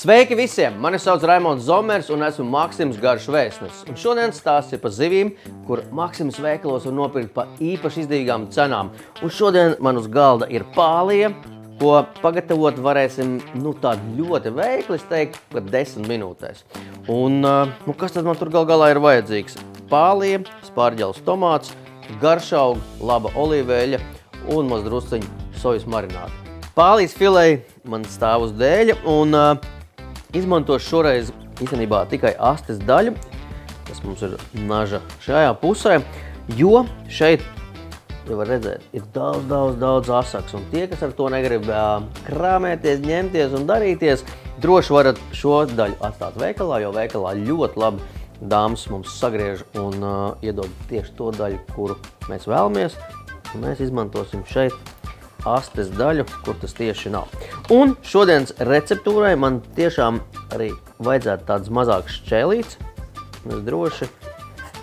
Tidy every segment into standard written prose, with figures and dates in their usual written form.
Sveiki visiem! Mani sauc Raimonds Zomers un esmu Maksims garšu vēstnesis. Un šodien stāsts ir par zivīm, kur Maksims veikalos var nopirkt pa īpaši izdevīgām cenām. Un šodien man uz galda ir pālie, ko pagatavot varēsim tādu ļoti veikli, es teiktu, pat 10 minūtēs. Un kas tad man tur gal galā ir vajadzīgs? Pālie, spārģeles tomāts, garšauga, laba olīveļa un maz drusciņu sojas marināti. Pālijas filei man stāv uz dēļa un izmantošu šoreiz īstenībā tikai astes daļu, kas mums ir naža šajā pusē, jo šeit, ja var redzēt, ir daudz asaks. Un tie, kas ar to negrib krāmēties, ņemties un darīties, droši varat šo daļu atstāt veikalā, jo veikalā ļoti labi dāmas mums sagriež un iedod tieši to daļu, kuru mēs vēlamies. Un mēs izmantosim šeit astes daļu, kur tas tieši nav. Un šodienas receptūrai man tiešām arī vajadzētu tādas mazākas šķēlītes. Mēs droši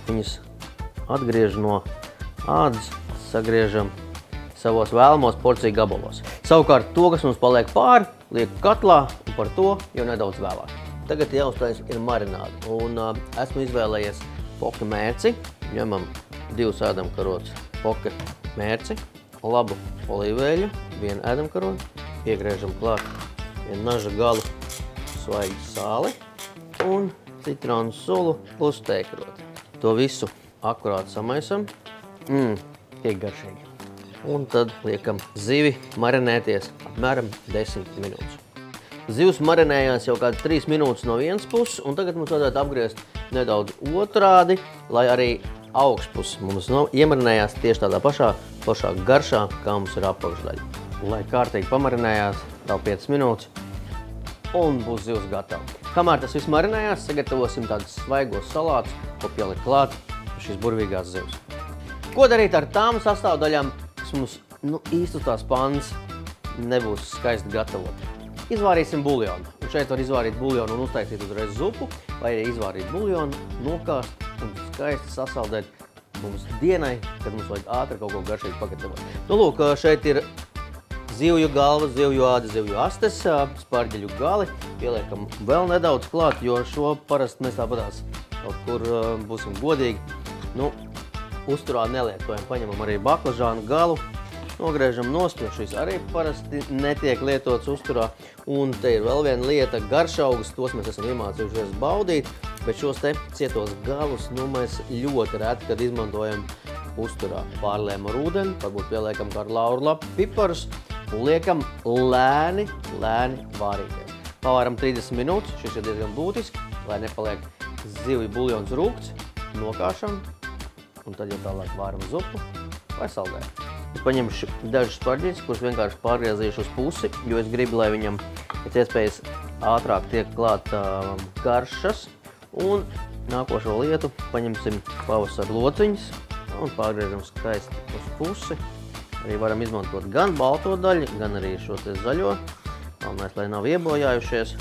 viņas atgriežam no ādas, sagriežam savos vēlamos porciju gabalos. Savukārt to, kas mums paliek pāri, lieku katlā un par to jau nedaudz vēlāk. Tagad jāuztais ir marinādi. Un esmu izvēlējies poka mērci. Ņemam 2 ēdamkarotes poka mērci. Labu olīveļu, 1 ēdamkaroni, iegriežam klāt 1 naža galu svaigu sāli un citronu sulu plus tēkroti. To visu akurāti samaisam, tiek garšīgi. Un tad liekam zivi marinēties apmēram 10 minūtes. Zivs marinējās jau kāds 3 minūtes no vienas puses, un tagad mums vajadzētu apgriezt nedaudz otrādi, lai arī augšpus mums iemarinējās tieši tādā pašā garšā, kā mums ir apakšdaļa. Lai kārtīgi pamarinējās, vēl 5 minūtes, un būs zivs gatava. Kamēr tas viss marinējās, sagatavosim tādus svaigos salātus, ko pielikt klāt šīs burvīgās zivs. Ko darīt ar tām sastāvdaļām, kas mums īsti tās pannas nebūs skaisti gatavot? Izvārīsim buljonu. Un šeit var izvārīt buljonu un uztaisīt uzreiz zupu, vai arī izvārīt buljonu, nokāst un skaisti sasaldēt mums dienai, kad mums vajag ātri kaut ko garšīgi pagatavot. Lūk, šeit ir zivju galvas, zivju ādas, zivju astes, spārģeļu gali. Pieliekam vēl nedaudz klāt, jo šo parasti mēs tāpatās kaut kur būsim godīgi. Uzturā nelietojam, paņemam arī baklažānu galu. Nogriežam nost, jo šis arī parasti netiek lietots uzturā. Un te ir vēl viena lieta – garšaugas, tos mēs esam iemācījušies baudīt, bet šos te cietos galus mēs ļoti reti, kad izmantojam uzturā. Pārliekam ar ūdeni, varbūt pieliekam kādu laurlapu piparus un liekam lēni vārīties. Pavāram 30 minūtes, šis ir diezgan būtiski, lai nepaliek zivju buljons rūgts, nokāšam un tad jau tālāk vāram zupu vai saldējam. Es paņemšu dažus spārģeļus, kurus vienkārši pārgriezīšu uz pusi, jo es gribu, lai viņam pēc iespējas ātrāk tiek klāt garšas. Un nākošo lietu paņemsim pavasara lociņas un pārgriežam skaisti uz pusi. Arī varam izmantot gan balto daļu, gan arī šo te zaļo. Galvenais, lai nav iebojājušies.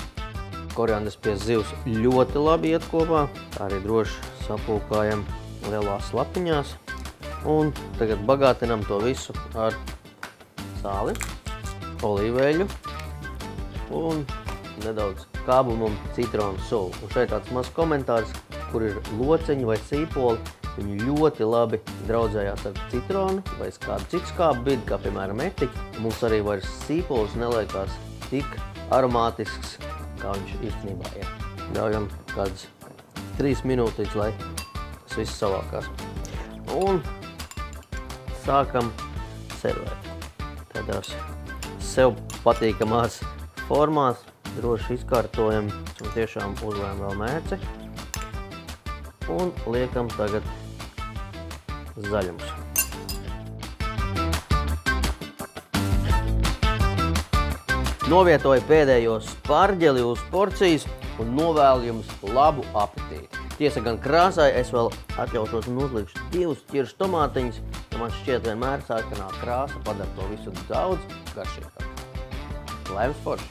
Koriandrs pie zivs ļoti labi iet kopā. Tā arī droši sapulkājam lielās lapiņās. Un tagad bagātinam to visu ar sāli, olīveļu un nedaudz kābumu un citronu sulu. Un šeit tāds mazs komentārs, kur ir lociņi vai sīpoli, viņi ļoti labi draudzējās ar citronu vai kādu citu skābu bidi, kā piemēram etiķi. Mums arī vairs sīpols neliekās tik aromātisks, kā viņš īstenībā ir. Ļaujam kādas 3 minūtes, lai tas viss savākās. Un sākam servēt. Tādās sev patīkamās formās droši izkārtojam un tiešām uzlējam vēl mērci. Un liekam tagad zaļumus. Novietoju pēdējo spārģeli uz porcijas un novēlu jums labu apetīti. Tiesa gan krāsai, es vēl atļaušos un uzlikšu 2 ķiršu tomātiņus, jo man šķiet vienmēr sarkanā krāsa padara to visu daudz garšīgāk. Lai jums forši!